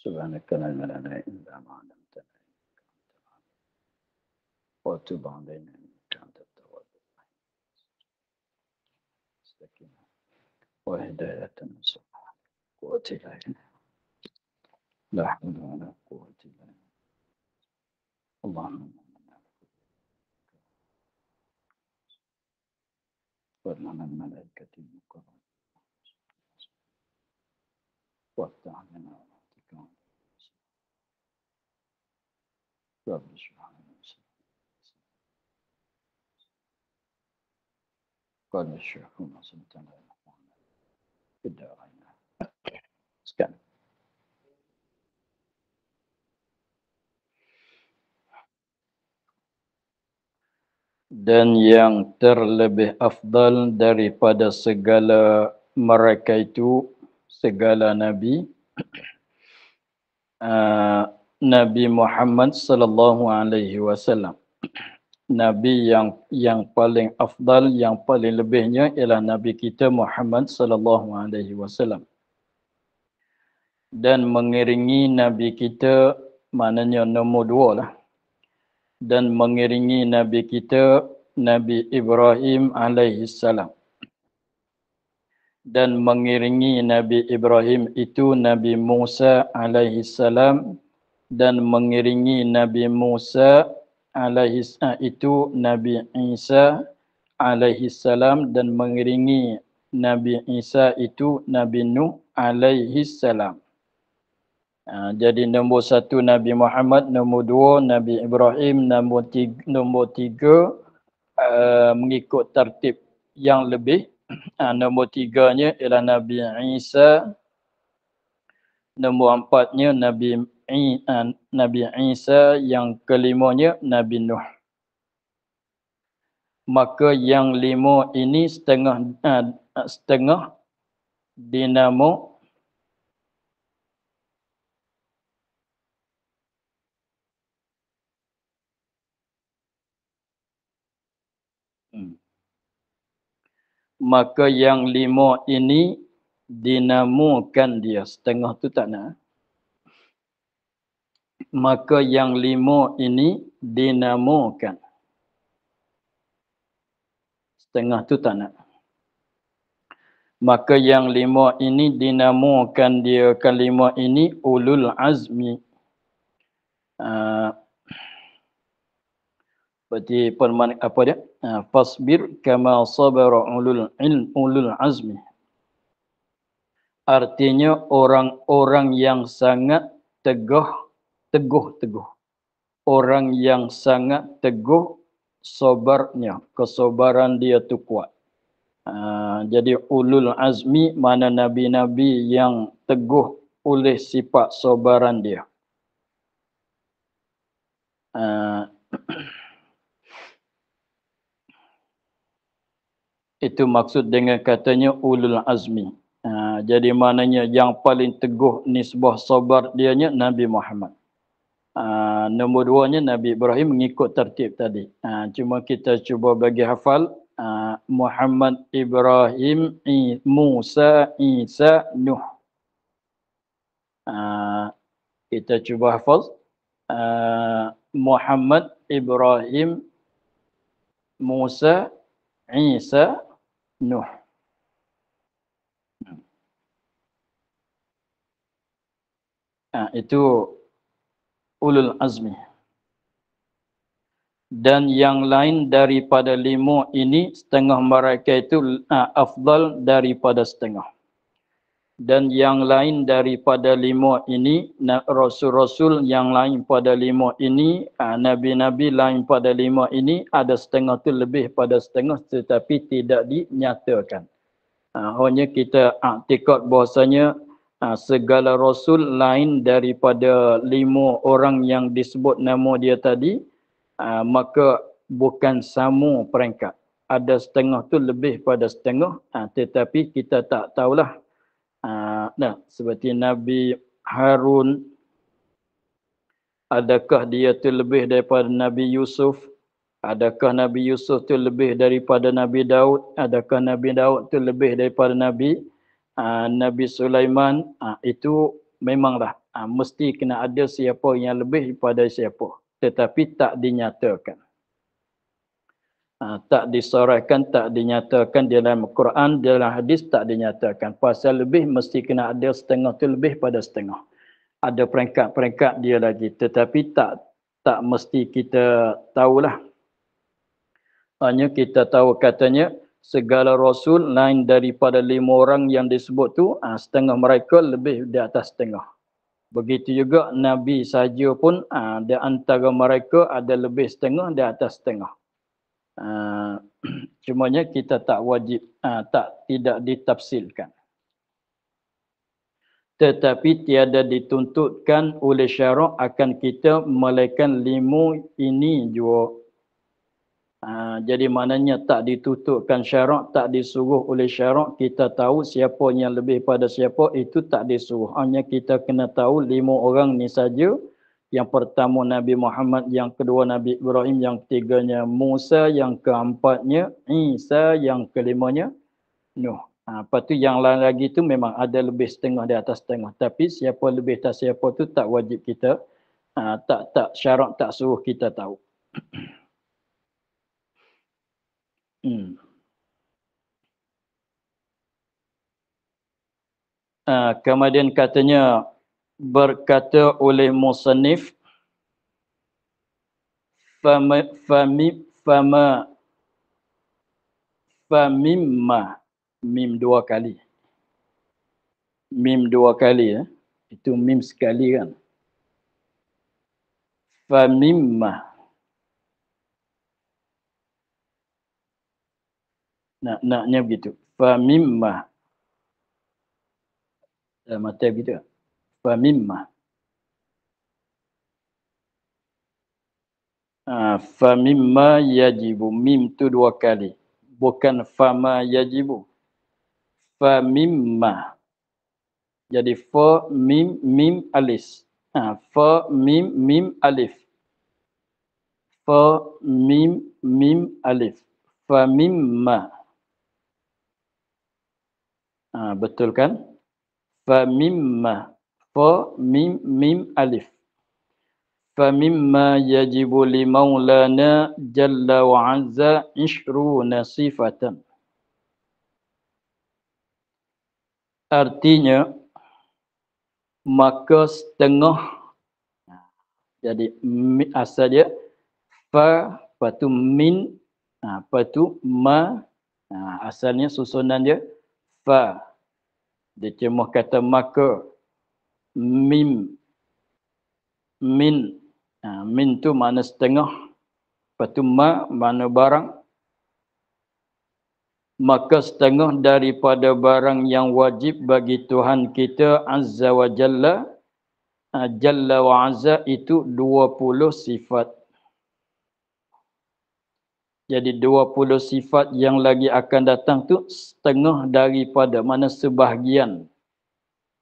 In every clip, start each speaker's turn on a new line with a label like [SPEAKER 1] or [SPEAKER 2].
[SPEAKER 1] سبحانك لا علم لنا إلا ما علمتنا إنك أنت العليم وتب علينا إنك أنت التواب الرحيم استقيم وهداية نصوح قوة إلينا لا حول ولا قوة إلا بالله اللهم ولنا الملائكة المكرمة وافتح لنا رحمتك رب اشرح لنا صدرنا قال الشيخ وصلت على الرحمن في الدارين sekian. Dan yang terlebih afdal daripada segala mereka itu, segala Nabi, Nabi Muhammad sallallahu alaihi wasallam. Nabi yang paling afdal, yang paling lebihnya ialah Nabi kita Muhammad sallallahu alaihi wasallam. Dan mengiringi Nabi kita, maknanya nombor 2 lah. Dan mengiringi Nabi kita, Nabi Ibrahim alaihi salam. Dan mengiringi Nabi Ibrahim itu Nabi Musa alaihi salam. Dan mengiringi Nabi Musa alaihi itu Nabi Isa alaihi salam. Dan mengiringi Nabi Isa itu Nabi Nuh alaihi salam. Jadi nombor 1 Nabi Muhammad, nombor 2 Nabi Ibrahim, nombor 3 mengikut tertib yang lebih. Nombor 3-nya ialah Nabi Isa, nombor 4-nya Nabi Isa, yang kelimanya Nabi Nuh. Maka yang 5 ini setengah dinamo maka yang 5 ini dinamakan dia. Setengah tu tak nak. Maka yang 5 ini dinamakan. Setengah tu tak nak. Maka yang 5 ini dinamakan dia, kalimah ini ulul azmi. Berarti apa dia? Fasbir kama sabara ulul azmi. Artinya orang-orang yang sangat teguh. Orang yang sangat teguh sabarnya, kesabaran dia tu kuat. Jadi ulul azmi mana nabi-nabi yang teguh oleh sifat sabaran dia. Itu maksud dengan katanya ulul azmi. Jadi maknanya yang paling teguh nisbah sabar dianya Nabi Muhammad. Nombor 2-nya Nabi Ibrahim mengikut tertib tadi. Cuma kita cuba bagi hafal. Muhammad, Ibrahim, Musa, Isa, Nuh. Kita cuba hafal. Muhammad, Ibrahim, Musa, Isa, Nuh. Itu ulul azmi. Dan yang lain daripada 5 ini, setengah mereka itu afdal daripada setengah. Dan yang lain daripada 5 ini, rasul-rasul yang lain pada 5 ini, nabi-nabi lain pada 5 ini, ada setengah tu lebih pada setengah tetapi tidak dinyatakan. Hanya kita i'tikad bahasanya segala rasul lain daripada 5 orang yang disebut nama dia tadi, maka bukan sama peringkat. Ada setengah tu lebih pada setengah, tetapi kita tak tahulah. Seperti Nabi Harun, adakah dia tu lebih daripada Nabi Yusuf? Adakah Nabi Yusuf tu lebih daripada Nabi Daud? Adakah Nabi Daud tu lebih daripada Nabi Sulaiman? Itu memanglah mesti kena ada siapa yang lebih daripada siapa. Tetapi tak dinyatakan. Tak disorahkan, tak dinyatakan dalam Quran, dalam hadis tak dinyatakan. Pasal lebih mesti kena ada setengah tu lebih pada setengah. Ada peringkat-peringkat dia lagi. Tetapi tak mesti kita tahulah. Hanya kita tahu katanya segala Rasul lain daripada 5 orang yang disebut tu, setengah mereka lebih di atas setengah. Begitu juga Nabi saja pun di antara mereka ada lebih setengah di atas setengah. Cumanya kita tak wajib, tidak ditafsirkan. Tetapi tiada dituntutkan oleh syarak akan kita melainkan 5 ini jua. Jadi maknanya tak ditutupkan syarak, tak disuruh oleh syarak. Kita tahu siapa yang lebih pada siapa, itu tak disuruh. Hanya kita kena tahu 5 orang ni saja. Yang pertama Nabi Muhammad, yang kedua Nabi Ibrahim, yang ketiganya Musa, yang keempatnya Isa, yang kelimanya Nuh. Lepas tu yang lain lagi tu memang ada lebih setengah di atas setengah. Tapi siapa lebih atas siapa tu tak wajib kita, tak syarak, tak suruh kita tahu. Kemudian katanya berkata oleh musannif famimma mim 2 kali. Mim 2 kali ya. Itu mim sekali kan. Famimma. Naknya begitu. Famimma. Mata begitu. Famimma. Famimma yajibu. Mim tu 2 kali. Bukan fama yajibu. Famimma. Jadi fa mim mim alif. Fa mim mim alif. Fa mim mim alif. Famimma. Betul kan? Famimma. Fa mim mim alif. Famimma yajibu li maulana jalla wa azza 20 sifatan. Artinya maka setengah, jadi asal dia fa, lepas tu min, lepas tu ma, asalnya susunan dia fa. Dia cuma kata maka, mim, min, min tu mana setengah, lepas tu ma mana barang. Maka setengah daripada barang yang wajib bagi Tuhan kita Azza wa Jalla, Jalla wa Azza itu 20 sifat. Jadi 20 sifat yang lagi akan datang tu setengah daripada, mana sebahagian.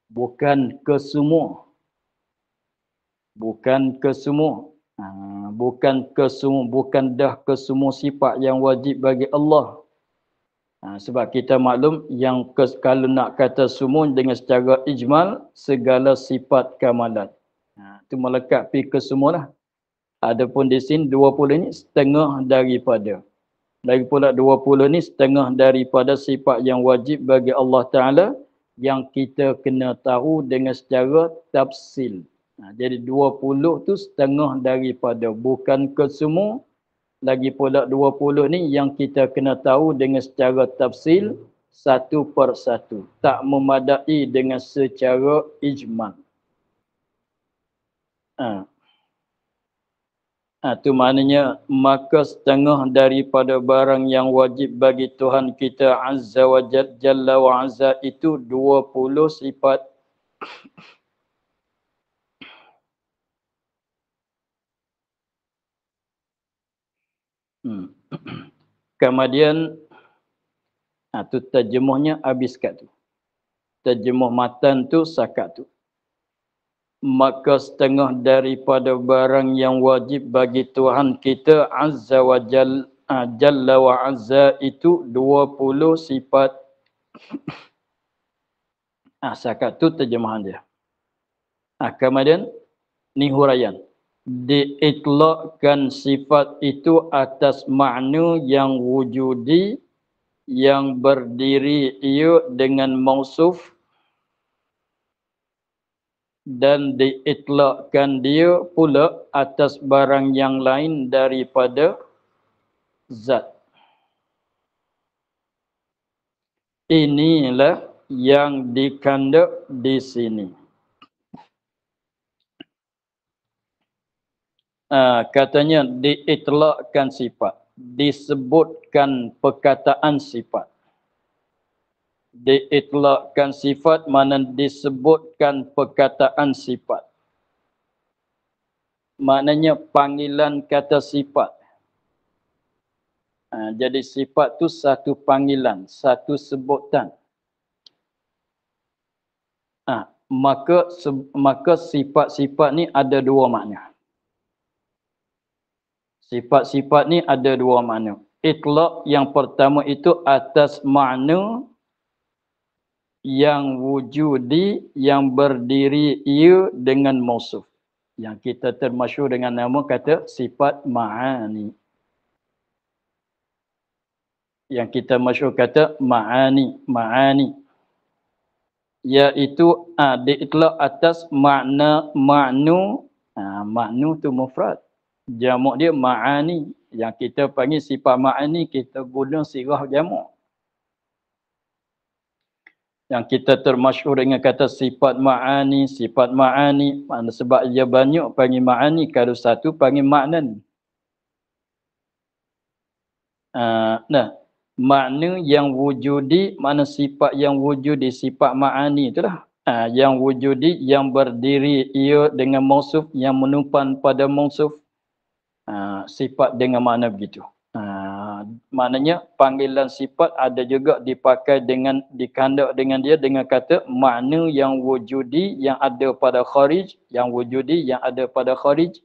[SPEAKER 1] Bukan kesemua. Bukan kesemua. Bukan kesemua. Bukan dah kesemua sifat yang wajib bagi Allah. Sebab kita maklum yang kalau nak kata semua dengan secara ijmal, segala sifat kamalat. Itu melekat pergi ke semualah. Adapun di sini 20 ini setengah daripada. Lagi pula 20 ini setengah daripada sifat yang wajib bagi Allah Ta'ala yang kita kena tahu dengan secara tafsil. Jadi 20 tu setengah daripada, bukan ke semua. Lagi pula 20 ni yang kita kena tahu dengan secara tafsil satu per satu. Tak memadai dengan secara ijmal. Itu maknanya maka setengah daripada barang yang wajib bagi Tuhan kita Azza wa Jalla wa Azza itu 20 sifat. Kemudian tu terjemahnya habis kat tu. Terjemah matan tu sakat tu. Maka setengah daripada barang yang wajib bagi Tuhan kita Azza wa Jalla wa Azza itu 20 sifat. Sakat tu terjemahan dia. Kemudian ni huraian. Diitlaqkan sifat itu atas makna yang wujudi yang berdiri ia dengan mausuf dan diitlaqkan dia pula atas barang yang lain daripada zat. Inilah yang dikandung di sini. Katanya diitlaqkan sifat, disebutkan perkataan sifat. Diitlaqkan sifat mana disebutkan perkataan sifat. Maknanya panggilan kata sifat. Jadi sifat tu satu panggilan, satu sebutan. Maka sifat-sifat ni ada dua makna. Sifat-sifat ni ada dua makna. Itlaq yang pertama itu atas makna yang wujudi yang berdiri ia dengan mausuf. Yang kita termasyhur dengan nama kata sifat ma'ani. Yang kita masyhur kata ma'ani. Iaitu diitlaq atas makna makna tu mufrad. Jamak dia ma'ani. Yang kita panggil sifat ma'ani kita guna sirah jamak. Yang kita termasyhur dengan kata sifat ma'ani. Sebab ia banyak panggil ma'ani. Kalau satu panggil ma'nan. Makna yang wujudi, mana sifat yang wujudi, sifat ma'ani itulah. Yang wujudi, yang berdiri ia dengan mausuf, yang menumpan pada mausuf. Sifat dengan makna begitu. Maknanya panggilan sifat ada juga dipakai dengan dikandung dengan dia dengan kata makna yang wujudi yang ada pada kharij, yang wujudi yang ada pada kharij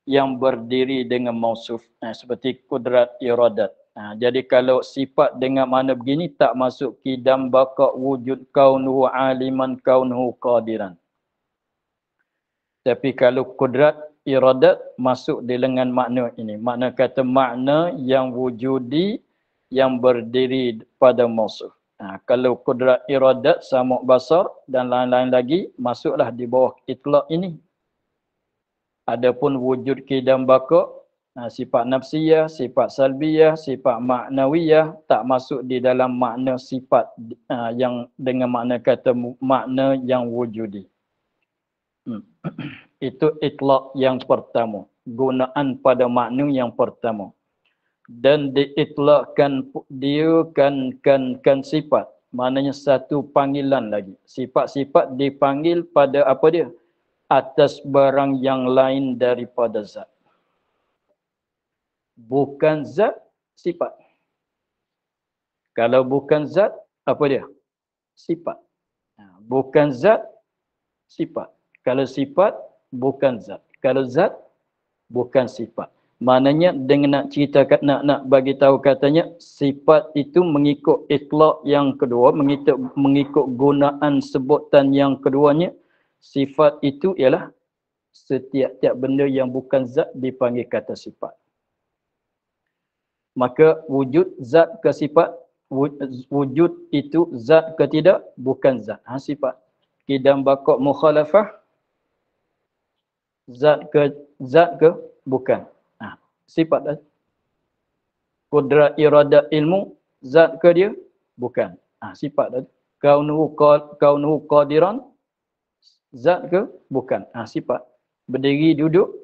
[SPEAKER 1] yang berdiri dengan mausuf, seperti kudrat iradat. Jadi kalau sifat dengan makna begini tak masuk kidam baqa wujud kaunuhu aliman kaunuhu qadiran. Tapi kalau kudrat iradat masuk di lengan makna ini. Makna kata makna yang wujudi yang berdiri pada mausuf. Kalau kudrat iradat, samuk basar dan lain-lain lagi masuklah di bawah itlaq ini. Adapun wujud kidam baqa, sifat nafsiyah, sifat salbiyah, sifat maknawiyah tak masuk di dalam makna sifat yang dengan makna kata makna yang wujudi. Itu itlaq yang pertama. Gunaan pada makna yang pertama. Dan diitlaqkan dia kan sifat. Maknanya satu panggilan lagi. Sifat-sifat dipanggil pada apa dia? Atas barang yang lain daripada zat. Bukan zat, sifat. Kalau bukan zat, apa dia? Sifat. Bukan zat, sifat. Kalau sifat, bukan zat. Kalau zat, bukan sifat. Maknanya dengan nak cerita, nak bagi tahu katanya, sifat itu mengikut itlaq yang kedua, mengikut gunaan sebutan yang keduanya, sifat itu ialah setiap-tiap benda yang bukan zat dipanggil kata sifat. Maka wujud zat ke sifat, wujud itu zat ke tidak, bukan zat. Sifat. Kidam baqa mukhalafah, zat ke bukan. Sifat dah. Kudrat iradat ilmu, zat ke dia? Bukan. Sifat dah. Kaunuhu qadiran, zat ke? Bukan. Sifat. Berdiri duduk,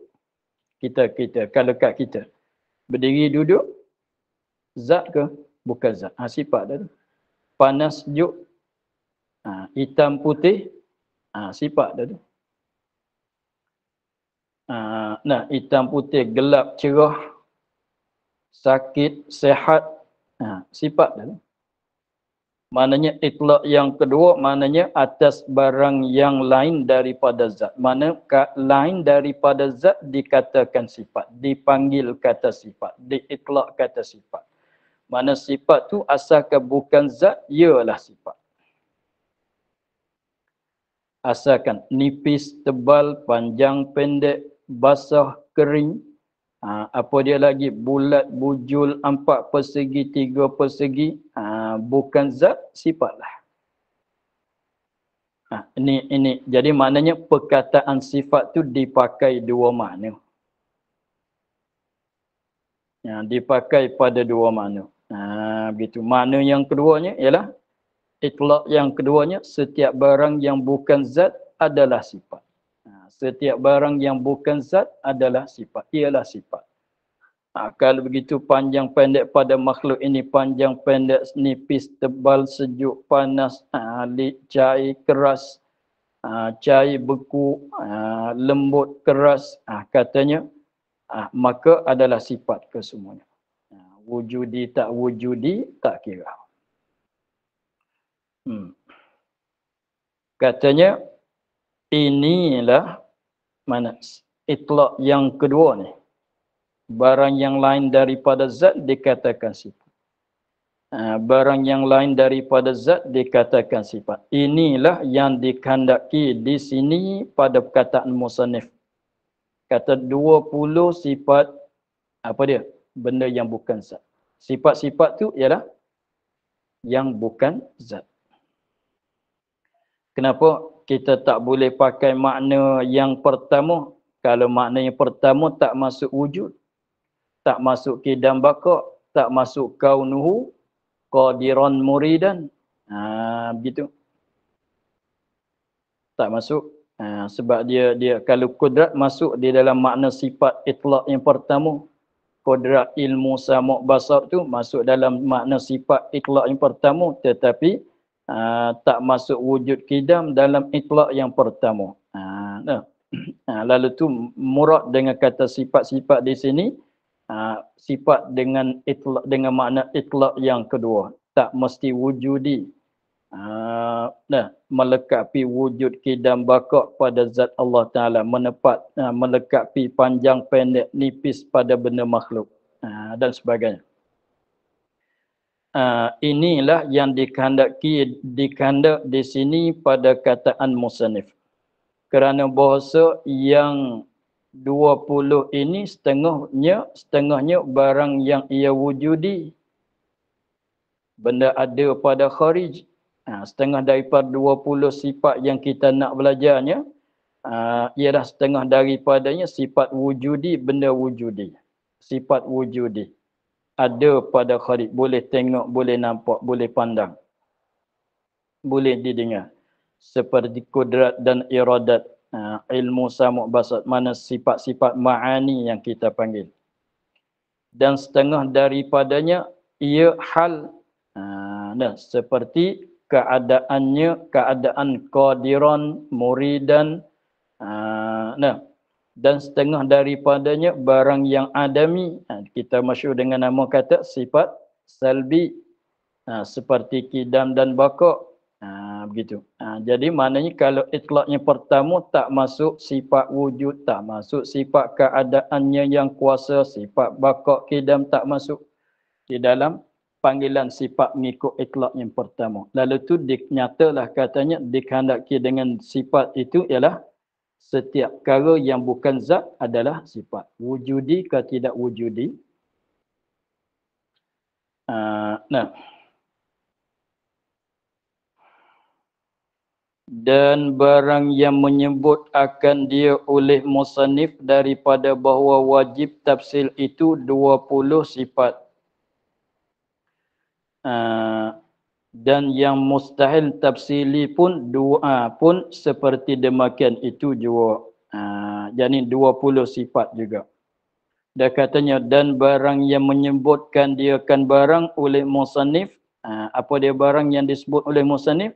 [SPEAKER 1] kita kalau kat kita. Berdiri duduk, zat ke? Bukan zat. Sifat dah. Panas sejuk, hitam putih, sifat dah. Hitam putih, gelap, cerah, sakit, sehat, sifat dah. Maknanya itlaq yang kedua, maknanya atas barang yang lain daripada zat. Mana lain daripada zat dikatakan sifat, dipanggil kata sifat, diitlaq kata sifat. Mana sifat tu asalkan bukan zat, ialah sifat. asalkan nipis, tebal, panjang, pendek, basah, kering. Apa dia lagi? Bulat, bujul, 4 persegi, 3 persegi. Bukan zat, sifatlah. Ini. Jadi maknanya perkataan sifat tu dipakai dua makna. Dipakai pada dua makna. Begitu. Makna yang keduanya ialah itlaq yang keduanya, setiap barang yang bukan zat adalah sifat. Setiap barang yang bukan zat adalah sifat. Ialah sifat. Kalau begitu panjang pendek pada makhluk ini, panjang pendek, nipis, tebal, sejuk, panas, cair, keras, cair, beku, lembut, keras, katanya, maka adalah sifat kesemuanya. Wujudi tak wujudi tak kira. Katanya inilah mana itlaq yang kedua ni. Barang yang lain daripada zat dikatakan sifat. Barang yang lain daripada zat dikatakan sifat. Inilah yang dikehendaki di sini pada perkataan musannif. Kata 20 sifat, apa dia? Benda yang bukan zat. Sifat-sifat tu ialah yang bukan zat. Kenapa kita tak boleh pakai makna yang pertama? Kalau makna yang pertama tak masuk wujud, tak masuk kidam baqa', tak masuk kaunuhu, qadiran muridan. Begitu. Tak masuk. Sebab dia kalau kudrat masuk di dalam makna sifat itlaq yang pertama. Kudrat ilmu sama' basar tu masuk dalam makna sifat itlaq yang pertama. Tetapi tak masuk wujud kidam dalam itlaq yang pertama. Lalu tu murad dengan kata sifat-sifat di sini. Sifat dengan itlaq, dengan makna itlaq yang kedua, tak mesti wujudi. Melekapi wujud kidam baqa' pada zat Allah Ta'ala, melekapi panjang pendek nipis pada benda makhluk, dan sebagainya. Inilah yang dikehendak di sini pada kataan musannif. Kerana bahasa yang 20 ini setengahnya barang yang ia wujudi. Benda ada pada kharij. Setengah daripada 20 sifat yang kita nak belajarnya, ialah setengah daripadanya sifat wujudi, benda wujudi. Sifat wujudi. Ada pada kharij. Boleh tengok, boleh nampak, boleh pandang. Boleh didengar. Seperti kudrat dan iradat. Ilmu sama' basar, mana sifat-sifat ma'ani yang kita panggil. Dan setengah daripadanya ia hal, seperti keadaannya, keadaan qadiran, muridan, dan setengah daripadanya barang yang adami, kita masyhur dengan nama kata sifat salbi, seperti kidam dan baqa'. Begitu. Jadi maknanya kalau itlaqnya pertama tak masuk sifat wujud, tak masuk sifat keadaannya yang kuasa, sifat baqa' kidam tak masuk di dalam panggilan sifat mengikut itlaq yang pertama. Lalu tu dinyatalah katanya dikehendaki dengan sifat itu ialah setiap perkara yang bukan zat adalah sifat. Wujudi ke tidak wujudi. Dan barang yang menyebut akan dia oleh musannif daripada bahawa wajib tafsil itu 20 sifat. Dan yang mustahil tafsili pun pun seperti demikian itu juga. Jadi 20 sifat juga. Dan katanya dan barang yang menyebutkan dia kan barang oleh musannif, apa dia barang yang disebut oleh musannif?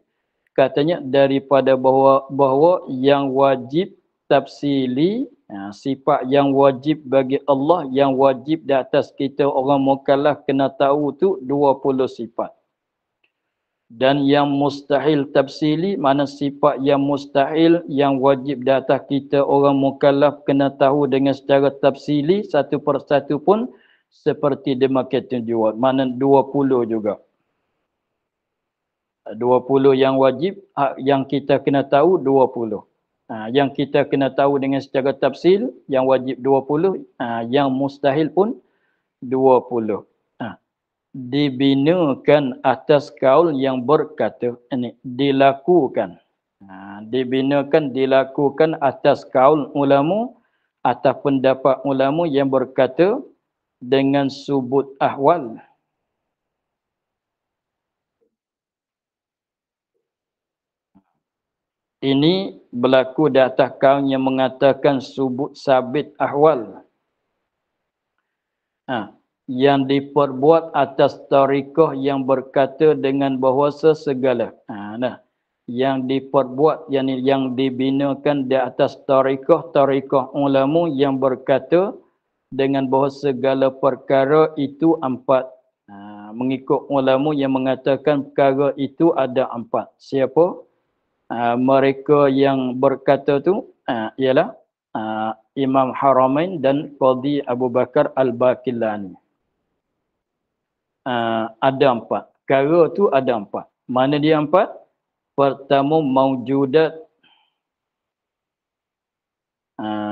[SPEAKER 1] Katanya daripada bahawa yang wajib tafsili, sifat yang wajib bagi Allah, yang wajib di atas kita orang mukallaf kena tahu tu 20 sifat. Dan yang mustahil tafsili, mana sifat yang mustahil, yang wajib di atas kita orang mukallaf kena tahu dengan secara tafsili satu persatu pun seperti demikian juga. Mana 20 juga. 20 yang wajib, yang kita kena tahu 20. Yang kita kena tahu dengan secara tafsil, yang wajib 20, yang mustahil pun 20. Dibinakan atas kaul yang berkata, ini dilakukan. Dilakukan atas kaul ulama, atas pendapat ulama yang berkata dengan subut ahwal. Ini berlaku di atas kaum yang mengatakan subut sabit ahwal. Yang diperbuat atas tariqah yang berkata dengan bahawasa segala. Yang diperbuat, yang dibinakan di atas tariqah ulama yang berkata dengan bahawa segala perkara itu 4. Mengikut ulama yang mengatakan perkara itu ada 4. Siapa? Mereka yang berkata tu ialah Imam Haramain dan Qadhi Abu Bakar Al-Baqillani. Ada 4. Perkara tu ada 4. Mana dia 4? Pertama, maujudat,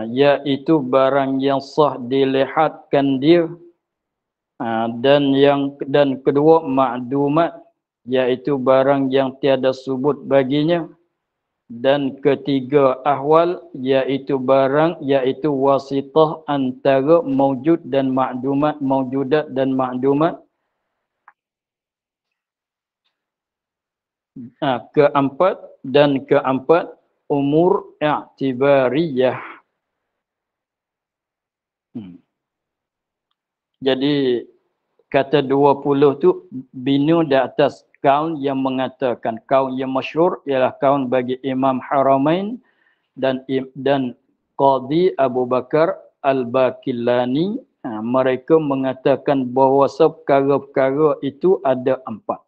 [SPEAKER 1] iaitu barang yang sah dilihatkan dia. Dan kedua, ma'dumat, iaitu barang yang tiada subut baginya. Dan ketiga, ahwal, iaitu barang, iaitu wasitah antara maujud dan ma'dumat, maujudat dan ma'dumat. Keempat, umur i'tibariyah. Jadi kata 20 tu bina di atas kaul yang mengatakan, kaul yang masyhur ialah kaul bagi Imam Haramain dan Qadhi Abu Bakar Al-Baqillani. Mereka mengatakan bahawa perkara-perkara itu ada 4.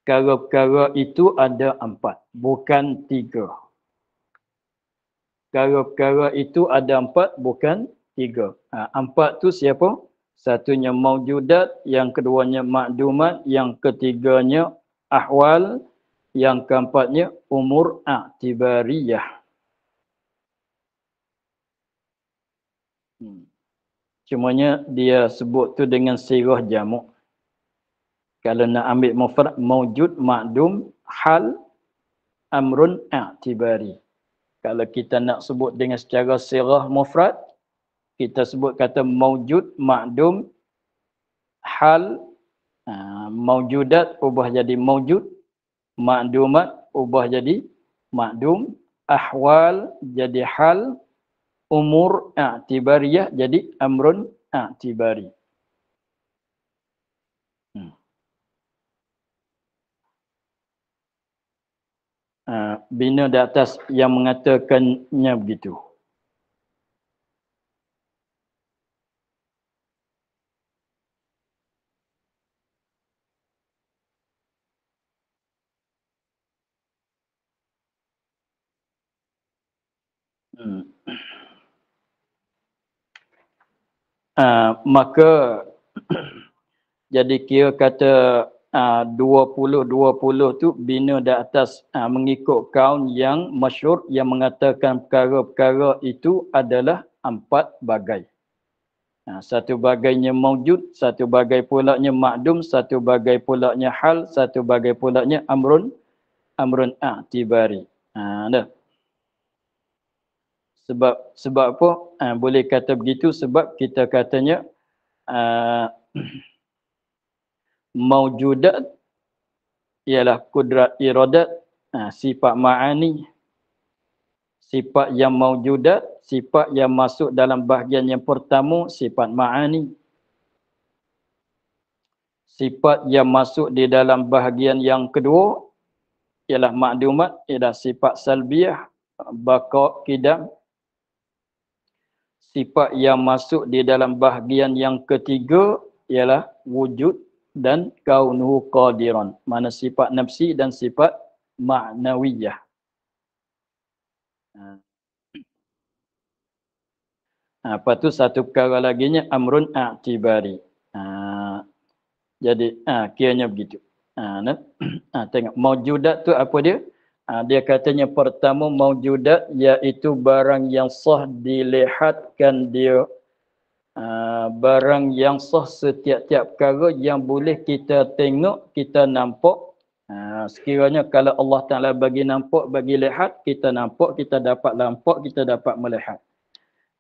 [SPEAKER 1] Perkara-perkara itu ada 4, bukan 3. Perkara-perkara itu ada 4, bukan 3. 4 tu siapa? Satunya maujudat, yang keduanya ma'dumat, yang ketiganya ahwal, yang keempatnya umur i'tibariyah. Cumanya dia sebut tu dengan sirah jamak. Kalau nak ambil mufrad, maujud, ma'dum, hal, amrun i'tibari. Kalau kita nak sebut dengan secara sirah mufrad, kita sebut kata maujud, ma'dum, hal, maujudat ubah jadi maujud, ma'dumat ubah jadi ma'dum, ahwal jadi hal, umur i'tibariyah jadi amrun i'tibari. Bina di atas yang mengatakannya begitu. Maka jadi kira kata 20 tu bina di atas mengikut kaum yang masyhur yang mengatakan perkara-perkara itu adalah 4 bagai. Satu bagainya maujud, satu bagai pulaknya ma'dum, satu bagai pulaknya hal, satu bagai pulaknya amrun i'tibari. Sebab apa boleh kata begitu? Sebab kita katanya maujudat ialah kudrat iradat, sifat ma'ani. Sifat yang maujudat, sifat yang masuk dalam bahagian yang pertama, sifat ma'ani. Sifat yang masuk di dalam bahagian yang kedua ialah ma'dumat, ialah sifat salbiyah, baqa' qidam. Sifat yang masuk di dalam bahagian yang ketiga ialah wujud dan kaunuhu qadiran. Mana sifat nafsi dan sifat ma'nawiyah. Lepas tu satu perkara laginya amrun i'tibari. Jadi kiranya begitu. Tengok maujudat tu apa dia? Dia katanya pertama maujudat iaitu barang yang sah dilihatkan dia. Barang yang sah setiap-tiap perkara yang boleh kita tengok, kita nampak. Sekiranya kalau Allah Ta'ala bagi nampak, bagi lihat, kita nampak, kita dapat nampak, kita dapat melihat.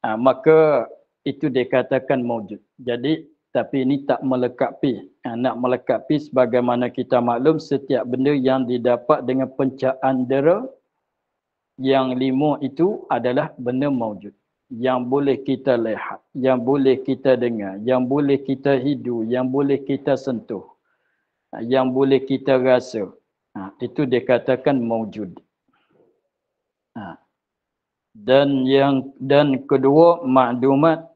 [SPEAKER 1] Maka itu dikatakan maujud. Jadi, tapi ini tak melekapi. Nak melekapi sebagaimana kita maklum, setiap benda yang didapat dengan pencahayaan dera, yang 5 itu adalah benda maujud. Yang boleh kita lihat, yang boleh kita dengar, yang boleh kita hidu, yang boleh kita sentuh, yang boleh kita rasa. Itu dikatakan maujud. Dan kedua maklumat,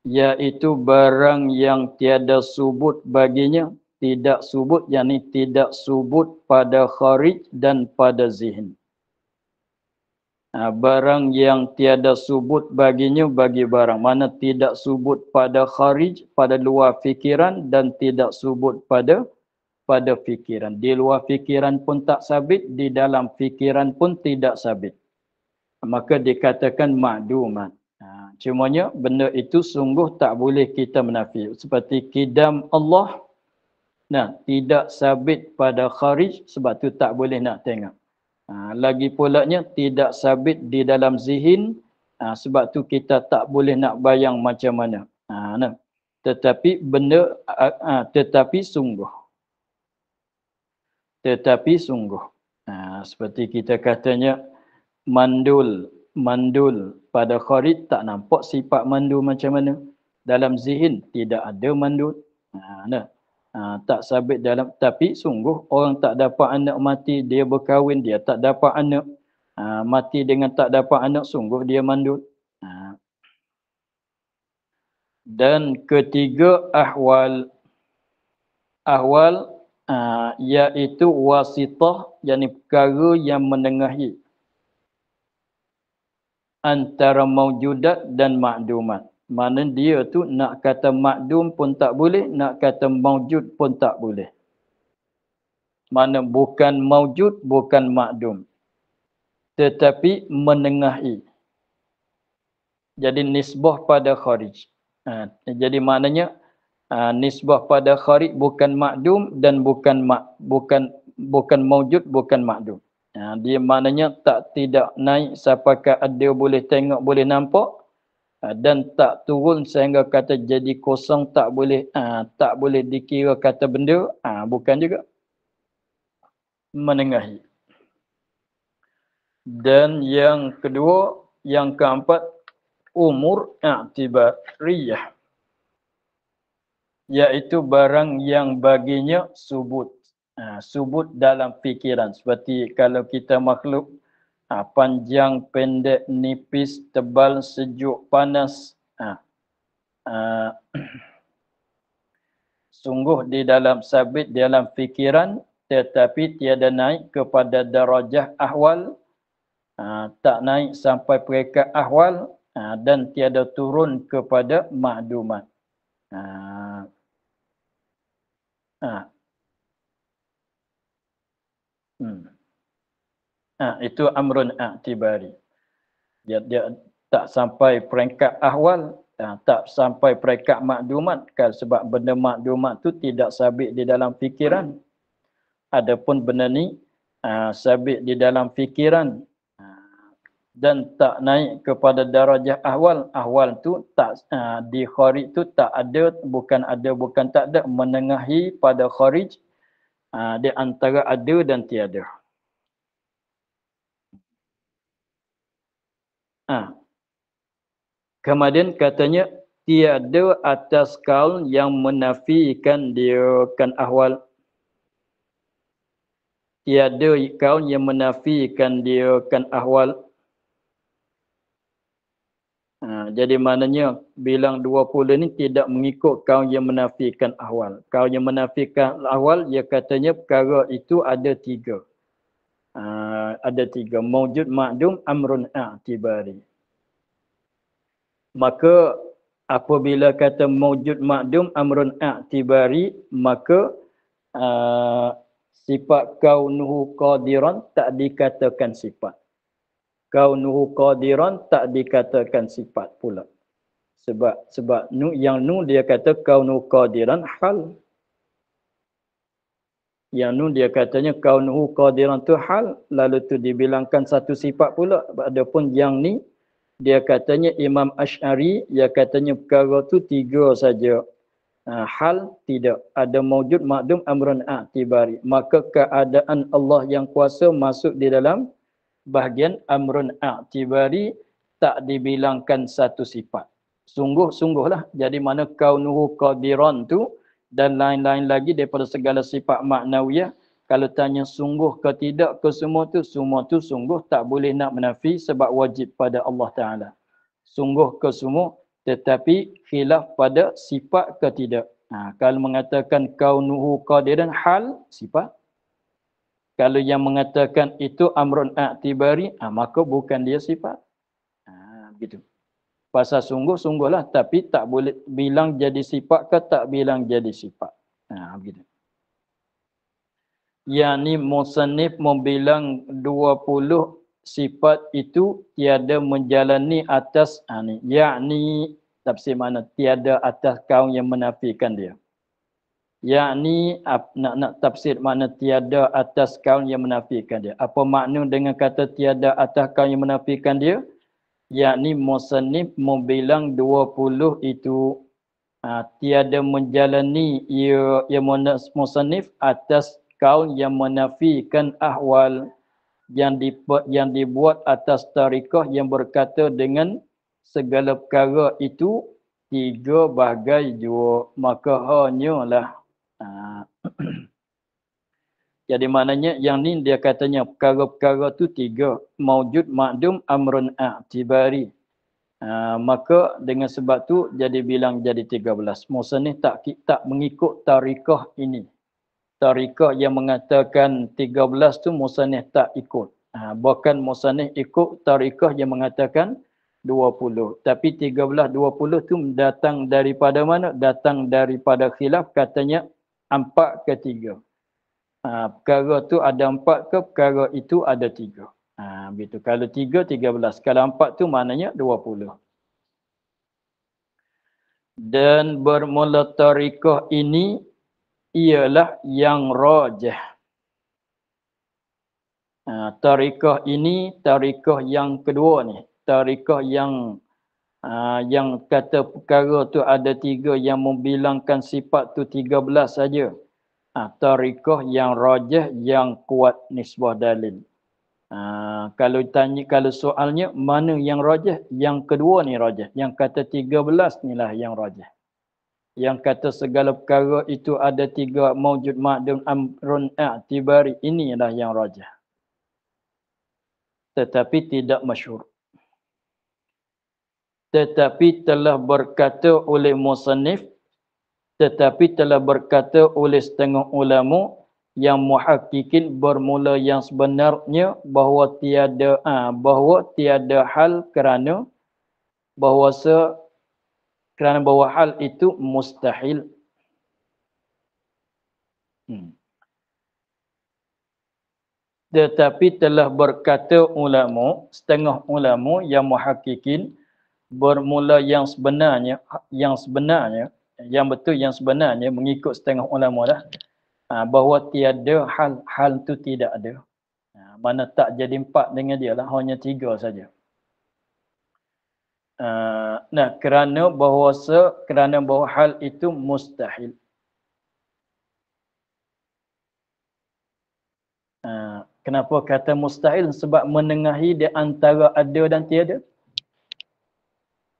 [SPEAKER 1] iaitu barang yang tiada subut baginya, tidak subut, yakni tidak subut pada kharij dan pada zihin. Barang yang tiada subut baginya bagi barang, mana tidak subut pada kharij, pada luar fikiran, dan tidak subut pada fikiran. Di luar fikiran pun tak sabit, di dalam fikiran pun tidak sabit. Maka dikatakan makdumat. Cumanya benda itu sungguh tak boleh kita menafi. Seperti kidam Allah, tidak sabit pada kharij, sebab tu tak boleh nak tengok. Lagi pulanya tidak sabit di dalam zihin, sebab tu kita tak boleh nak bayang macam mana. Tetapi benda, tetapi sungguh. Tetapi sungguh. Seperti kita katanya, mandul pada kharij tak nampak sifat mandul macam mana. Dalam zihin tidak ada mandul. Tak sabit dalam, tapi sungguh orang tak dapat anak mati, dia berkahwin, dia tak dapat anak. Mati dengan tak dapat anak, sungguh dia mandul. Dan ketiga ahwal. Ahwal iaitu wasitah, yakni perkara yang menengahi antara maujudat dan makdumat. Mana dia tu nak kata makdum pun tak boleh, nak kata maujud pun tak boleh. Mana bukan maujud, bukan makdum. Tetapi menengahi. Jadi nisbah pada kharij. Jadi maknanya nisbah pada kharij bukan makdum dan bukan maujud, bukan makdum. Dia maknanya tidak naik sampai ada boleh tengok, boleh nampak, dan tak turun sehingga kata jadi kosong, tak boleh dikira kata benda, bukan juga. Menengahi. Dan yang kedua, yang keempat, umur i'tibariyah, iaitu barang yang baginya subut. Subut dalam fikiran. Seperti kalau kita makhluk, panjang, pendek, nipis, tebal, sejuk, panas. Sungguh di dalam sabit, di dalam fikiran, tetapi tiada naik kepada darajah ahwal, tak naik sampai peringkat ahwal, dan tiada turun kepada makdumat. Itu amrun i'tibari. Dia tak sampai peringkat ahwal, tak sampai peringkat makdumat, sebab benda makdumat tu tidak sabit di dalam fikiran. Adapun benda ni sabit di dalam fikiran, dan tak naik kepada darajah ahwal. Ahwal tu tak di kharij tu tak ada, bukan tak ada, menengahi pada kharij, di antara ada dan tiada. Kemudian katanya tiada atas kaul yang menafikan dia kan ahwal. Tiada kaul yang menafikan dia kan ahwal. Jadi maknanya bilang 20 ni tidak mengikut kaul yang menafikan ahwal. Kaul yang menafikan ahwal, dia katanya perkara itu ada 3. Ada 3. Maujud, makdum, amrun i'tibari. Maka apabila kata maujud, makdum, amrun i'tibari, maka sifat kaunuhu qadiran tak dikatakan sifat. Kaunuhu qadiran tak dikatakan sifat pula. Sebab yang dia kata kaunuhu qadiran hal. Yang dia katanya kaunuhu qadiran tu hal, lalu tu dibilangkan satu sifat pula. Adapun yang ni dia katanya Imam Asy'ari, dia katanya perkara tu tiga saja. Hal tidak ada maujud ma'dum amrun i'tibari. Maka keadaan Allah yang kuasa masuk di dalam bahagian amrun i'tibari, tak dibilangkan satu sifat. Sungguh-sungguhlah. Jadi mana kaunuhu qadiran tu dan lain-lain lagi daripada segala sifat maknawiyah, kalau tanya sungguh ke tidak ke semua tu sungguh tak boleh nak menafi sebab wajib pada Allah Ta'ala. Sungguh ke semua, tetapi khilaf pada sifat ke tidak. Kalau mengatakan kaunuhu qadiran hal, sifat. Kalau yang mengatakan itu amrun i'tibari, maka bukan dia sifat. Begitu. Pasal sungguh-sungguhlah, tapi tak boleh bilang jadi sifat ke tak bilang jadi sifat. Begitu. Yang ni musannif membilang 20 sifat itu tiada menjalani atas ni. Yakni tafsir mana? Tiada atas kaum yang menafikan dia. Yakni nak tafsir makna tiada atas kaum yang menafikan dia. Apa makna dengan kata tiada atas kaum yang menafikan dia? Yakni musannif membilang 20 itu tiada menjalani ia musannif atas kaum yang menafikan ahwal yang dibuat atas tarikah yang berkata dengan segala perkara itu tiga bahagai jua, maka hanyalah jadi maknanya yang ni dia katanya perkara-perkara tu tiga, maujud ma'dum amrun i'tibari. Maka dengan sebab tu jadi bilang jadi 13. Musannif tak mengikut tarikah ini. Tarikah yang mengatakan 13 tu musannif tak ikut. Bahkan musannif ikut tarikah yang mengatakan 20. Tapi 13 20 tu datang daripada mana? Datang daripada khilaf, katanya 4 ke 3. Perkara tu ada 4 ke perkara itu ada 3. Begitu. Kalau 3 13, kalau 4 tu maknanya 20. Dan bermula tarikah ini ialah yang rajih. Tarikah ini tarikah yang kedua ni. Tarikah yang kata perkara tu ada 3 yang membilangkan sifat tu 13 saja. Tarikah yang rajih yang kuat nisbah dalil. Kalau soalnya mana yang rajih? Yang kedua ni rajih. Yang kata 13 ni lah yang rajih. Yang kata segala perkara itu ada 3 maujud ma'dum amrun i'tibari, inilah yang rajih. Tetapi tidak masyhur. Tetapi telah berkata oleh musannif, tetapi telah berkata oleh setengah ulama yang muhakkikin bermula yang sebenarnya bahawa tiada hal kerana bahawa hal itu mustahil. Tetapi telah berkata ulama, setengah ulama yang muhakkikin bermula yang sebenarnya mengikut setengah ulama dah, bahawa tiada hal tu tidak ada. Mana tak jadi 4 dengan dia lah, hanya 3 saja. Kerana bahawa hal itu mustahil. Kenapa kata mustahil? Sebab menengahi di antara ada dan tiada.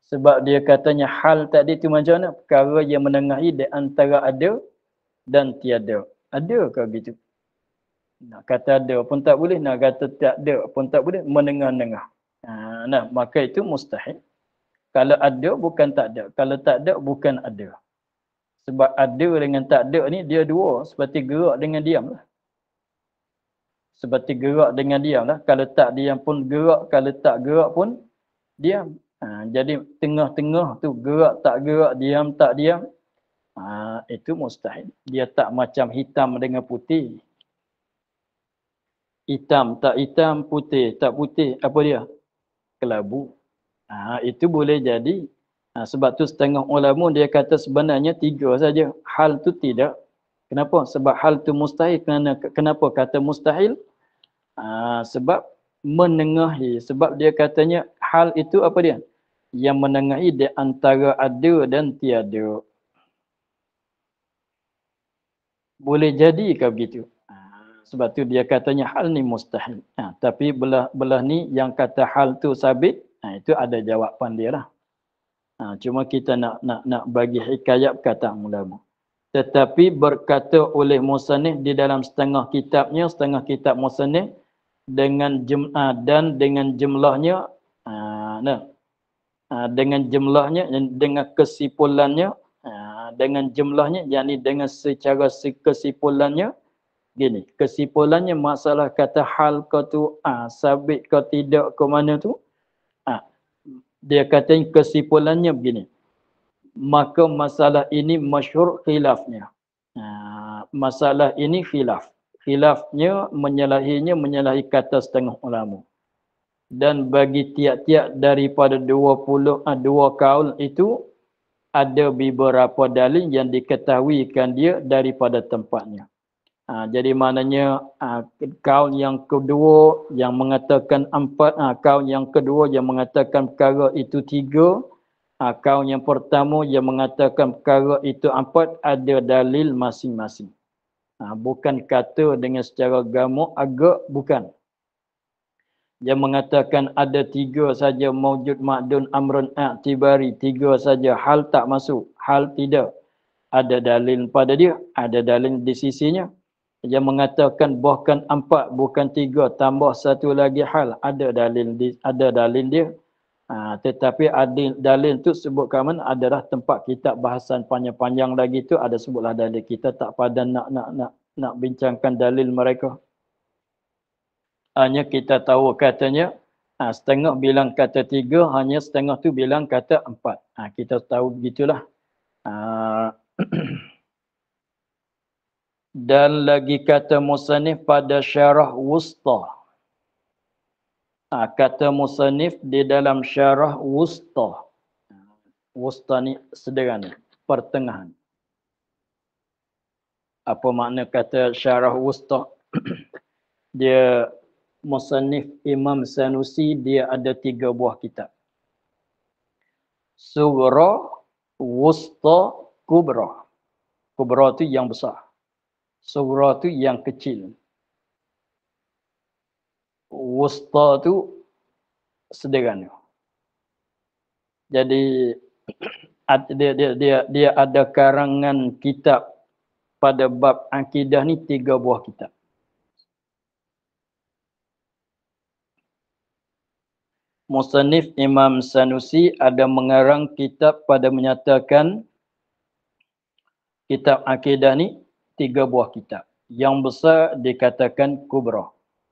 [SPEAKER 1] Sebab dia katanya hal tadi tu macam mana? Perkara yang menengahi di antara ada dan tiada. Ada ke gitu? Nak kata ada pun tak boleh, nak kata tak ada pun tak boleh, menengah-nengah. Maka itu mustahil. Kalau ada bukan tak ada. Kalau tak ada bukan ada. Sebab ada dengan tak ada ni dia dua. Seperti gerak dengan diam lah. Seperti gerak dengan diam lah. Kalau tak diam pun gerak. Kalau tak gerak pun diam. Jadi tengah-tengah tu gerak tak gerak, diam tak diam. Itu mustahil. Dia tak macam hitam dengan putih. Hitam tak hitam, putih tak putih. Apa dia? Kelabu. Itu boleh jadi. Sebab tu setengah ulama dia kata sebenarnya 3 saja. Hal tu tidak. Kenapa? Sebab hal tu mustahil. Kenapa kata mustahil? Sebab menengahi. Sebab dia katanya hal itu apa dia? Yang menengahi di antara ada dan tiada. Boleh jadi ke begitu? Sebab tu dia katanya hal ni mustahil. Tapi belah ni yang kata hal tu sabit, itu ada jawapan dia lah. Cuma kita nak bagi hikayat kata ulama. Tetapi berkata oleh musannif di dalam setengah kitab musannif dengan jumlahnya dengan kesimpulannya dengan jumlahnya, yakni dengan secara kesimpulannya gini, kesimpulannya masalah kata hal ke tu sabit ke tidak ke mana tu, dia kata kesimpulannya begini, maka masalah ini masyhur khilafnya. Masalah ini khilafnya menyalahi kata setengah ulama. Dan bagi tiap-tiap daripada 22 kaul itu ada beberapa dalil yang diketahuikan dia daripada tempatnya. Jadi maknanya kaul yang kedua yang mengatakan 4, kaul yang kedua yang mengatakan perkara itu 3, kaul yang pertama yang mengatakan perkara itu 4, ada dalil masing-masing. Bukan kata dengan secara gamak, agak bukan. Yang mengatakan ada 3 saja maujud ma'dun amrun i'tibari, 3 saja hal tak masuk, hal tidak. Ada dalil pada dia, ada dalil di sisinya. Yang mengatakan bahkan 4 bukan 3 tambah 1 lagi hal, ada dalil dia. Tetapi dalil tu sebutkan mana adalah tempat kitab bahasan panjang-panjang lagi tu ada sebutlah dalil, kita tak padan nak bincangkan dalil mereka. Hanya kita tahu katanya setengah bilang kata 3, hanya setengah tu bilang kata 4. Kita tahu begitulah. Dan lagi kata musannif pada syarah wusta. Kata musannif di dalam syarah wusta. Wusta ni sederhana, pertengahan. Apa makna kata syarah wusta? Dia musannif Imam Sanusi, dia ada 3 buah kitab. Sughra, wusta, kubra. Kubra tu yang besar. Sughra tu yang kecil. Wusta tu sederhana. Jadi dia ada karangan kitab pada bab akidah ni 3 buah kitab. Musannif Imam Sanusi ada mengarang kitab pada menyatakan kitab akidah ni 3 buah kitab. Yang besar dikatakan kubra.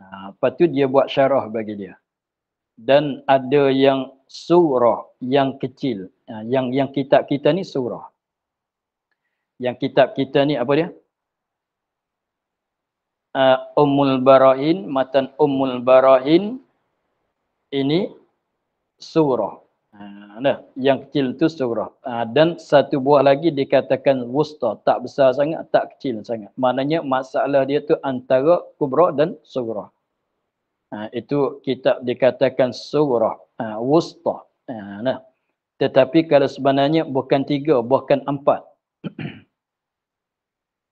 [SPEAKER 1] Lepas tu dia buat syarah bagi dia. Dan ada yang surah, yang kecil. Yang kitab kita ni surah. Yang kitab kita ni apa dia? Ummul Barahin, matan Ummul Barahin ini surah. Yang kecil tu surah. Dan satu buah lagi dikatakan wusta, tak besar sangat, tak kecil sangat. Maknanya masalah dia tu antara kubra dan surah. Itu kitab dikatakan surah, wusta. Tetapi kalau sebenarnya bukan 3, bahkan 4.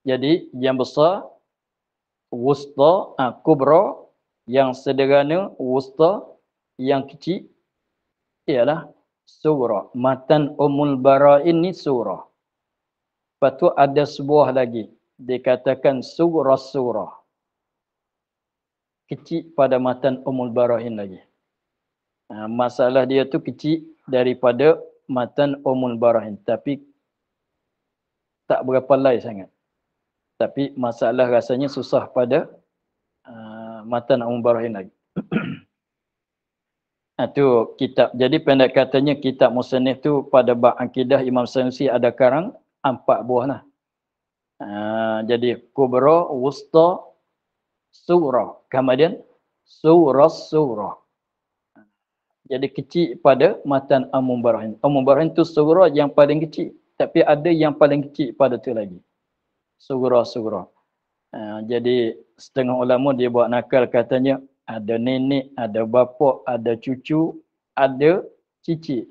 [SPEAKER 1] Jadi yang besar wusta, kubra, yang sederhana wusta, yang kecil ialah surah. Matan Ummul Barain ni surah. Lepas tu ada sebuah lagi dikatakan surah. Kecil pada matan Ummul Barain lagi. Masalah dia tu kecil daripada matan Ummul Barain, tapi tak berapa lai sangat. Tapi masalah rasanya susah pada matan Ummul Barain lagi. Itu kitab. Jadi pendek katanya kitab musannif tu pada bab akidah Imam Sanusi ada karang 4 buah lah. Jadi kubra, wusta, surah. Kemudian surah. Jadi kecil pada matan Al-Mubarahin. Al-Mubarahin tu surah yang paling kecil. Tapi ada yang paling kecil pada tu lagi. Surah. Jadi setengah ulama dia buat nakal katanya ada nenek, ada bapa, ada cucu, ada cicit.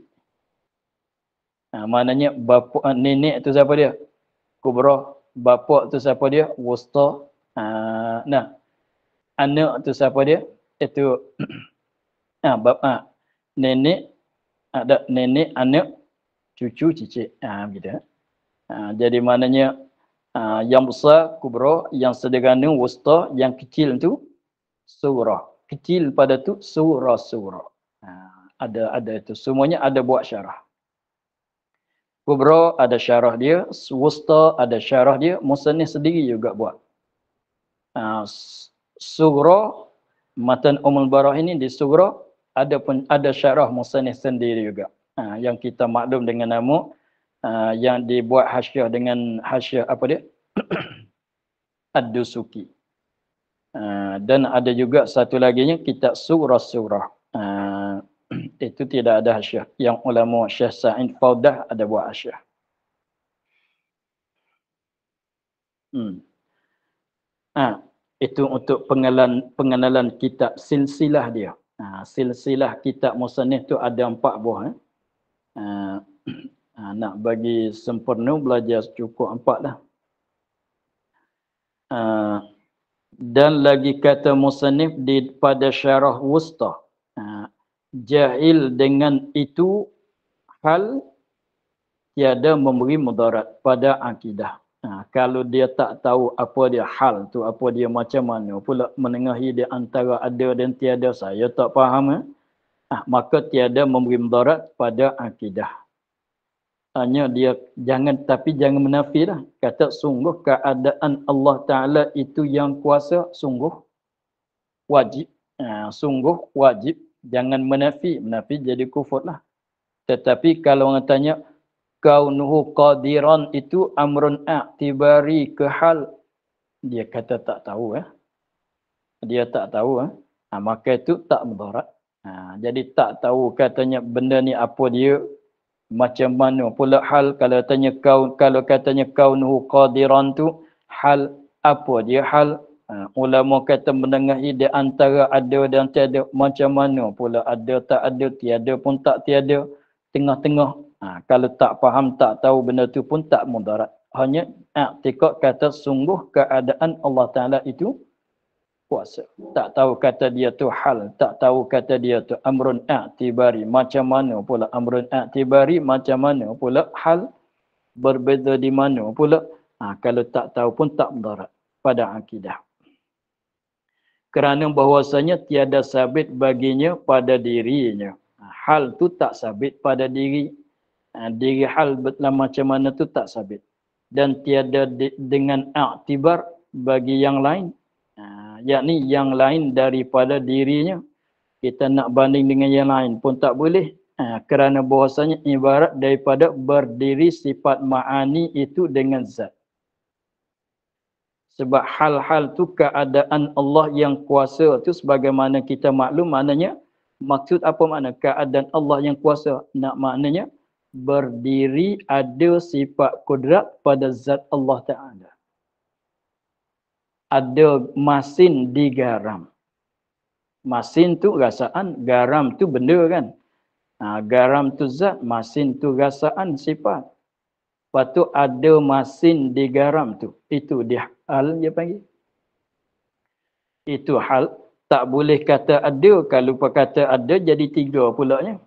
[SPEAKER 1] Maknanya bapa nenek tu siapa dia? Kubra. Bapa tu siapa dia? Wusta. Anak tu siapa dia? Itu bapa. Nenek, ada nenek, anak, cucu, cicit. Begitu. Jadi maknanya yang besar kubra, yang sederhana wusta, yang kecil tu surah. Kecil pada tu surah. Ada itu. Semuanya ada buat syarah. Kubra ada syarah dia, wusta ada syarah dia, musannif sendiri juga buat. Surah matan Al-Mubarahin ini di surah ada syarah musannif sendiri juga. Yang kita maklum dengan nama yang dibuat hasyiah dengan hasyiah apa dia? Ad-Dusuki. Dan ada juga satu laginya kitab surah. Itu tidak ada hasyiah. Yang ulama Syekh Sa'id Faudah ada buat hasyiah. Itu untuk pengenalan kitab silsilah dia. Silsilah kitab musannif tu ada 4 buah. Nak bagi sempurna belajar cukup 4 dah. Dan lagi kata musannif pada syarah wusta. Jahil dengan itu hal tiada memberi mudarat pada akidah. Kalau dia tak tahu apa dia hal tu, apa dia macam mana, pula menengahi di antara ada dan tiada, saya tak faham, maka tiada memberi mudarat pada akidah. Hanya dia jangan menafi lah. Kata sungguh keadaan Allah Ta'ala itu yang kuasa, sungguh wajib. Sungguh wajib. Jangan menafi. Menafi jadi kufur lah. Tetapi kalau orang tanya, kaunuhu qadiran itu amrun a'tibari ke hal. Dia kata tak tahu. Dia tak tahu. Maka itu tak mudarat. Jadi tak tahu katanya benda ni apa dia, macam mana pula hal. Kalau katanya kaunuhu qadiran tu hal, apa dia hal. Ulama kata menengahi di antara ada dan tiada, macam mana pula ada tak ada, tiada pun tak tiada, tengah-tengah. Kalau tak faham, tak tahu benda tu pun tak mudarat. Hanya i'tiqad kata sungguh keadaan Allah Ta'ala itu kuasa. Tak tahu kata dia tu hal, tak tahu kata dia tu amrun i'tibari, macam mana pula amrun i'tibari, macam mana pula hal, berbeza di mana pula. Kalau tak tahu pun tak mudarat pada akidah. Kerana bahwasanya tiada sabit baginya pada dirinya. Hal tu tak sabit pada diri. Diri hal macam mana tu tak sabit. Dan tiada dengan i'tibar bagi yang lain. Yakni yang lain daripada dirinya. Kita nak banding dengan yang lain pun tak boleh. Kerana bahwasanya ibarat daripada berdiri sifat ma'ani itu dengan zat. Sebab hal-hal tu keadaan Allah yang kuasa tu sebagaimana kita maklum, maknanya maksud apa makna keadaan Allah yang kuasa? Nak maknanya berdiri ada sifat kudrat pada zat Allah Ta'ala. Ada masin di garam. Masin tu rasaan, garam tu benda kan. Garam tu zat, masin tu rasaan, sifat. Lepas tu ada masin di garam tu. Itu dia hal dia panggil. Itu hal. Tak boleh kata ada. Kalau kata ada jadi 3 pulaknya.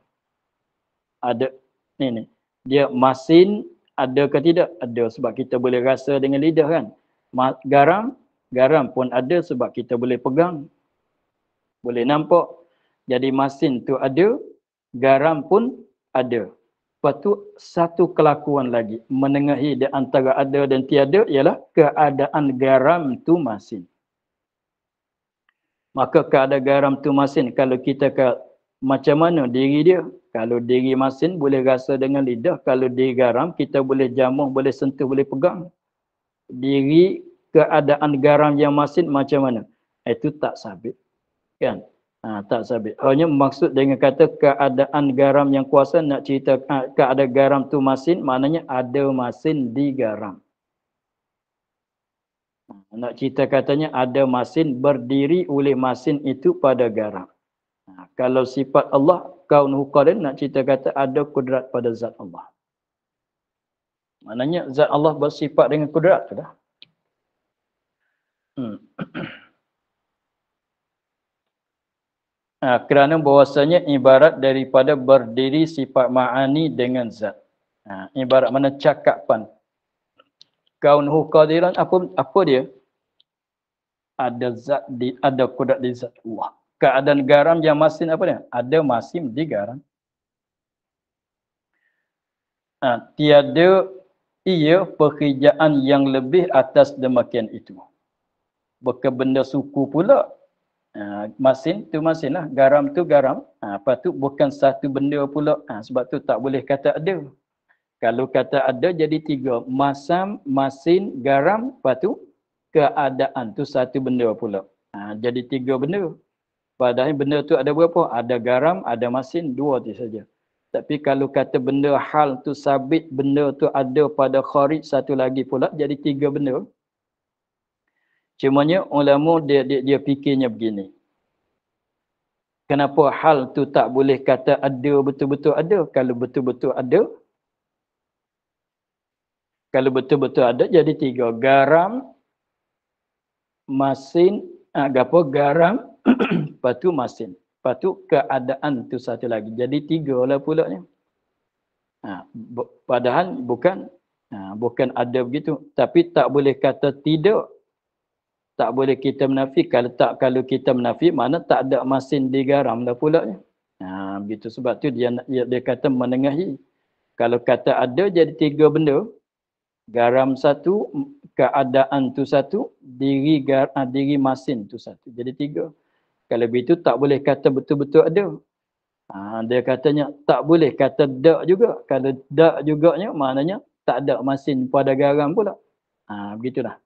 [SPEAKER 1] Ada. Ni. Dia masin ada ke tidak? Ada sebab kita boleh rasa dengan lidah kan. Garam pun ada sebab kita boleh pegang. Boleh nampak. Jadi masin tu ada. Garam pun ada. Lepas tu satu kelakuan lagi menengahi di antara ada dan tiada ialah keadaan garam tu masin. Maka keadaan garam tu masin kalau kita Macam mana diri dia? Kalau diri masin boleh rasa dengan lidah. Kalau diri garam kita boleh jamuh, boleh sentuh, boleh pegang. Diri keadaan garam yang masin macam mana? Itu tak sabit. Kan? Tak sabit. Hanya maksud dengan kata keadaan garam yang kuasa nak cerita keadaan garam tu masin, maknanya ada masin di garam. Nak cerita katanya ada masin berdiri oleh masin itu pada garam. Kalau sifat Allah, kaunuhu qadir, nak cerita kata ada kudrat pada zat Allah. Maknanya zat Allah bersifat dengan kudrat tu dah. Kerana bahawasanya ibarat daripada berdiri sifat ma'ani dengan zat. Ibarat mana cakapan. Kaunuhu qadiran, apa dia? Ada zat ada kudrat di zat Allah. Keadaan garam yang masin apa dia? Ada masin di garam. Tiada ia pekerjaan yang lebih atas demikian itu. Bukan benda suku pula. Masin tu masin lah. Garam tu garam. Lepas tu bukan satu benda pula. Sebab tu tak boleh kata ada. Kalau kata ada jadi tiga. Masam, masin, garam. Lepas tu keadaan tu satu benda pula. Jadi tiga benda. Padahal benda tu ada berapa? Ada garam, ada masin, dua tu saja. Tapi kalau kata benda hal tu sabit, benda tu ada pada kharij satu lagi pula, jadi tiga benda. Cumanya ulama dia fikirnya begini. Kenapa hal tu tak boleh kata ada betul-betul ada? Kalau betul-betul ada, jadi tiga. Garam, masin, garam, lepas tu masin. Lepas tu keadaan tu satu lagi. Jadi tiga lah pula ni. Padahal bukan ada begitu. Tapi tak boleh kata tidak. Tak boleh kita menafi. Kalau kita menafi, mana tak ada masin di garam lah pula ni. Begitu. Sebab tu dia kata menengahi. Kalau kata ada jadi tiga benda. Garam satu, keadaan tu satu, diri masin tu satu. Jadi tiga. Kalau begitu tak boleh kata betul-betul ada. Dia katanya tak boleh kata dak juga. Kalau dak juganya maknanya tak ada masin pada garam pula. Begitulah.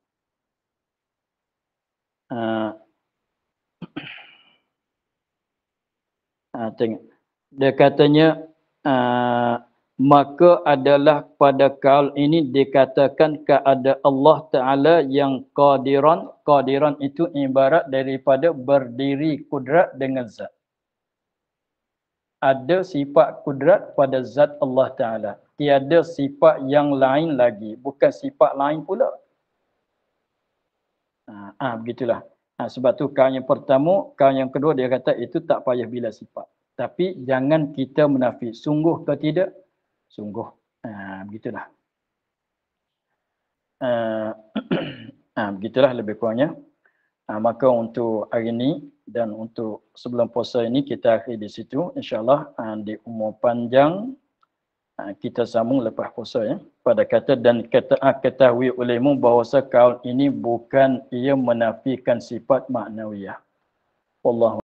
[SPEAKER 1] Tengok. Dia katanya maka adalah pada kaul ini dikatakan keadaan Allah Ta'ala yang qadiran. Qadiran itu ibarat daripada berdiri kudrat dengan zat. Ada sifat kudrat pada zat Allah Ta'ala. Tiada sifat yang lain lagi. Bukan sifat lain pula. Begitulah. Sebab tu kaum yang pertama, kaum yang kedua dia kata itu tak payah bila sifat. Tapi jangan kita menafi. Sungguh ke tidak? Sungguh. Begitulah. Begitulah lebih kurangnya. Maka untuk hari ini dan untuk sebelum puasa ini kita akhir di situ. InsyaAllah di umur panjang kita sambung lepas puasa ya. Pada kata dan ketahui olehmu bahawa kaul ini bukan ia menafikan sifat maknawiyah. Wallahu